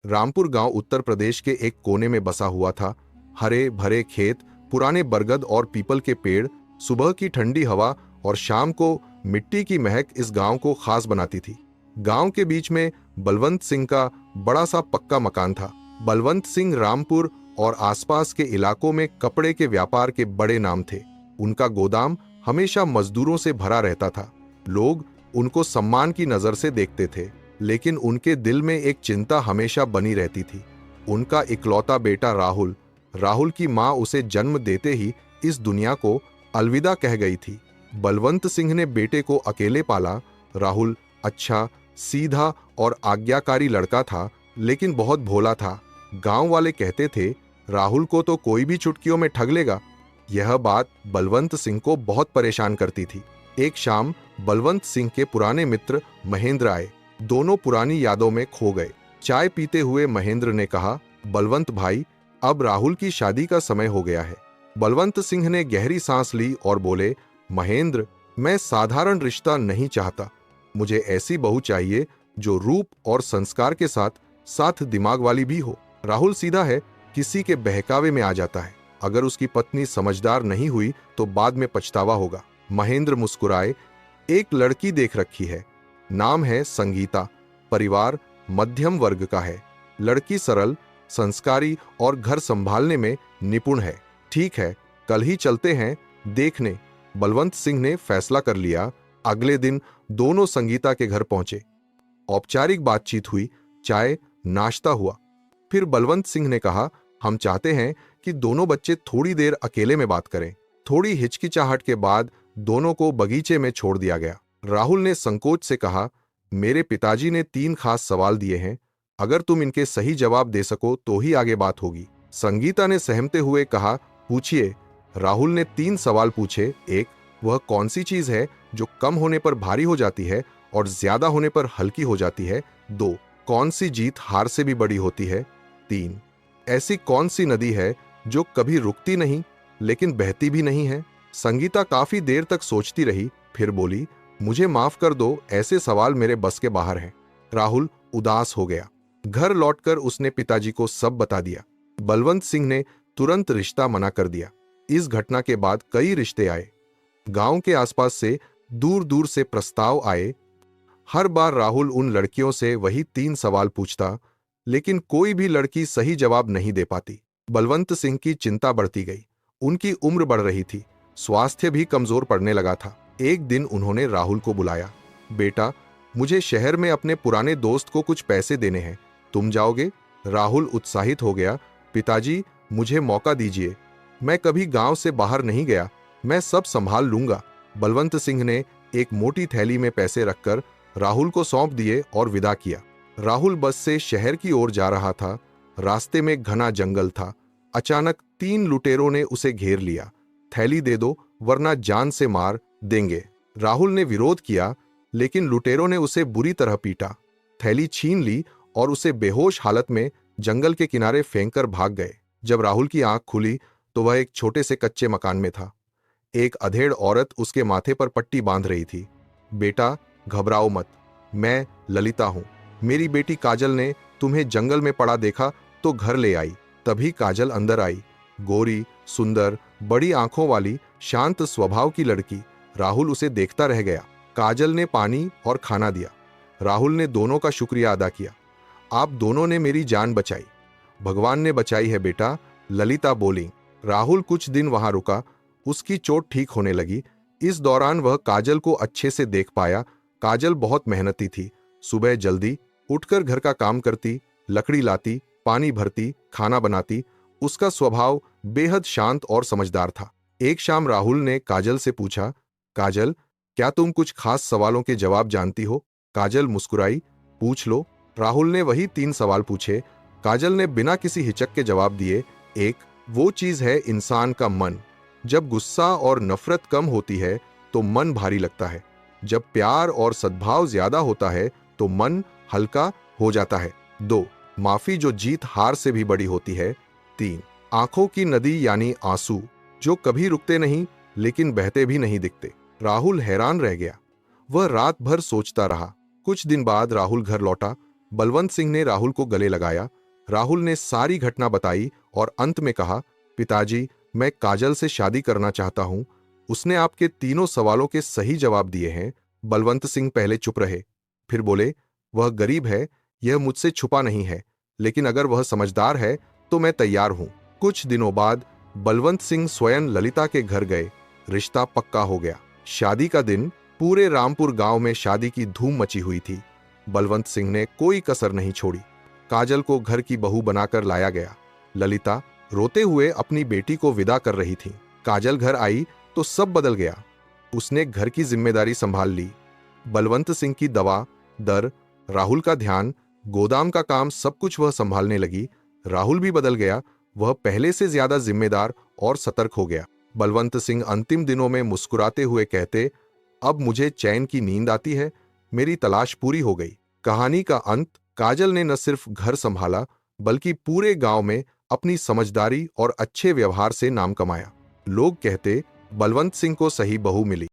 रामपुर गांव उत्तर प्रदेश के एक कोने में बसा हुआ था। हरे भरे खेत, पुराने बरगद और पीपल के पेड़, सुबह की ठंडी हवा और शाम को मिट्टी की महक इस गांव को खास बनाती थी। गांव के बीच में बलवंत सिंह का बड़ा सा पक्का मकान था। बलवंत सिंह रामपुर और आसपास के इलाकों में कपड़े के व्यापार के बड़े नाम थे। उनका गोदाम हमेशा मजदूरों से भरा रहता था। लोग उनको सम्मान की नजर से देखते थे, लेकिन उनके दिल में एक चिंता हमेशा बनी रहती थी। उनका इकलौता बेटा राहुल, राहुल की मां उसे जन्म देते ही इस दुनिया को अलविदा कह गई थी। बलवंत सिंह ने बेटे को अकेले पाला। राहुल अच्छा, सीधा और आज्ञाकारी लड़का था, लेकिन बहुत भोला था। गांव वाले कहते थे, राहुल को तो कोई भी चुटकियों में ठग लेगा। यह बात बलवंत सिंह को बहुत परेशान करती थी। एक शाम बलवंत सिंह के पुराने मित्र महेंद्र आए। दोनों पुरानी यादों में खो गए। चाय पीते हुए महेंद्र ने कहा, बलवंत भाई, अब राहुल की शादी का समय हो गया है। बलवंत सिंह ने गहरी सांस ली और बोले, महेंद्र, मैं साधारण रिश्ता नहीं चाहता। मुझे ऐसी बहू चाहिए जो रूप और संस्कार के साथ साथ दिमाग वाली भी हो। राहुल सीधा है, किसी के बहकावे में आ जाता है। अगर उसकी पत्नी समझदार नहीं हुई तो बाद में पछतावा होगा। महेंद्र मुस्कुराए, एक लड़की देख रखी है, नाम है संगीता। परिवार मध्यम वर्ग का है। लड़की सरल, संस्कारी और घर संभालने में निपुण है। ठीक है, कल ही चलते हैं देखने। बलवंत सिंह ने फैसला कर लिया। अगले दिन दोनों संगीता के घर पहुंचे। औपचारिक बातचीत हुई, चाय नाश्ता हुआ। फिर बलवंत सिंह ने कहा, हम चाहते हैं कि दोनों बच्चे थोड़ी देर अकेले में बात करें। थोड़ी हिचकिचाहट के बाद दोनों को बगीचे में छोड़ दिया गया। राहुल ने संकोच से कहा, मेरे पिताजी ने 3 खास सवाल दिए हैं। अगर तुम इनके सही जवाब दे सको तो ही आगे बात होगी। संगीता ने सहमते हुए कहा, पूछिए। राहुल ने 3 सवाल पूछे। 1, वह कौन सी चीज है जो कम होने पर भारी हो जाती है और ज्यादा होने पर हल्की हो जाती है। 2, कौन सी जीत हार से भी बड़ी होती है। 3, ऐसी कौन सी नदी है जो कभी रुकती नहीं लेकिन बहती भी नहीं है। संगीता काफी देर तक सोचती रही, फिर बोली, मुझे माफ कर दो, ऐसे सवाल मेरे बस के बाहर हैं। राहुल उदास हो गया। घर लौटकर उसने पिताजी को सब बता दिया। बलवंत सिंह ने तुरंत रिश्ता मना कर दिया। इस घटना के बाद कई रिश्ते आए। गांव के आसपास से दूर दूर से प्रस्ताव आए। हर बार राहुल उन लड़कियों से वही 3 सवाल पूछता, लेकिन कोई भी लड़की सही जवाब नहीं दे पाती। बलवंत सिंह की चिंता बढ़ती गई। उनकी उम्र बढ़ रही थी, स्वास्थ्य भी कमजोर पड़ने लगा था। एक दिन उन्होंने राहुल को बुलाया। बेटा, मुझे शहर में अपने पुराने दोस्त को कुछ पैसे देने हैं, तुम जाओगे? राहुल उत्साहित हो गया। पिताजी, मुझे मौका दीजिए। मैं कभी गांव से बाहर नहीं गया, मैं सब संभाल लूंगा। बलवंत सिंह ने एक मोटी थैली में पैसे रखकर राहुल को सौंप दिए और विदा किया। राहुल बस से शहर की ओर जा रहा था। रास्ते में घना जंगल था। अचानक 3 लुटेरों ने उसे घेर लिया। थैली दे दो वरना जान से मार देंगे। राहुल ने विरोध किया, लेकिन लुटेरों ने उसे बुरी तरह पीटा, थैली छीन ली और उसे बेहोश हालत में जंगल के किनारे फेंककर भाग गए। जब राहुल की आंख खुली तो वह एक छोटे से कच्चे मकान में था। एक अधेड़ औरत उसके माथे पर पट्टी बांध रही थी। बेटा, घबराओ मत, मैं ललिता हूं। मेरी बेटी काजल ने तुम्हें जंगल में पड़ा देखा तो घर ले आई। तभी काजल अंदर आई। गोरी, सुंदर, बड़ी आंखों वाली, शांत स्वभाव की लड़की। राहुल उसे देखता रह गया। काजल ने पानी और खाना दिया। राहुल ने दोनों का शुक्रिया अदा किया। आप दोनों ने मेरी जान बचाई। भगवान ने बचाई है बेटा, ललिता बोली। राहुल कुछ दिन वहां रुका। उसकी चोट ठीक होने लगी। इस दौरान वह काजल को अच्छे से देख पाया। काजल बहुत मेहनती थी। सुबह जल्दी उठकर घर का काम करती, लकड़ी लाती, पानी भरती, खाना बनाती। उसका स्वभाव बेहद शांत और समझदार था। एक शाम राहुल ने काजल से पूछा, काजल, क्या तुम कुछ खास सवालों के जवाब जानती हो? काजल मुस्कुराई, पूछ लो। राहुल ने वही 3 सवाल पूछे। काजल ने बिना किसी हिचक के जवाब दिए। 1, वो चीज है इंसान का मन। जब गुस्सा और नफरत कम होती है तो मन भारी लगता है। जब प्यार और सद्भाव ज्यादा होता है तो मन हल्का हो जाता है। 2, माफी जो जीत हार से भी बड़ी होती है। 3, आंखों की नदी यानी आंसू, जो कभी रुकते नहीं लेकिन बहते भी नहीं दिखते। राहुल हैरान रह गया। वह रात भर सोचता रहा। कुछ दिन बाद राहुल घर लौटा। बलवंत सिंह ने राहुल को गले लगाया। राहुल ने सारी घटना बताई और अंत में कहा, पिताजी, मैं काजल से शादी करना चाहता हूं। उसने आपके तीनों सवालों के सही जवाब दिए हैं। बलवंत सिंह पहले चुप रहे, फिर बोले, वह गरीब है, यह मुझसे छुपा नहीं है, लेकिन अगर वह समझदार है तो मैं तैयार हूं। कुछ दिनों बाद बलवंत सिंह स्वयं ललिता के घर गए। रिश्ता पक्का हो गया। शादी का दिन पूरे रामपुर गांव में शादी की धूम मची हुई थी। बलवंत सिंह ने कोई कसर नहीं छोड़ी। काजल को घर की बहू बनाकर लाया गया। ललिता रोते हुए अपनी बेटी को विदा कर रही थी। काजल घर आई तो सब बदल गया। उसने घर की जिम्मेदारी संभाल ली। बलवंत सिंह की दवा, दर, राहुल का ध्यान, गोदाम का काम, सब कुछ वह संभालने लगी। राहुल भी बदल गया। वह पहले से ज्यादा जिम्मेदार और सतर्क हो गया। बलवंत सिंह अंतिम दिनों में मुस्कुराते हुए कहते, अब मुझे चैन की नींद आती है, मेरी तलाश पूरी हो गई। कहानी का अंत, काजल ने न सिर्फ घर संभाला बल्कि पूरे गांव में अपनी समझदारी और अच्छे व्यवहार से नाम कमाया। लोग कहते, बलवंत सिंह को सही बहू मिली।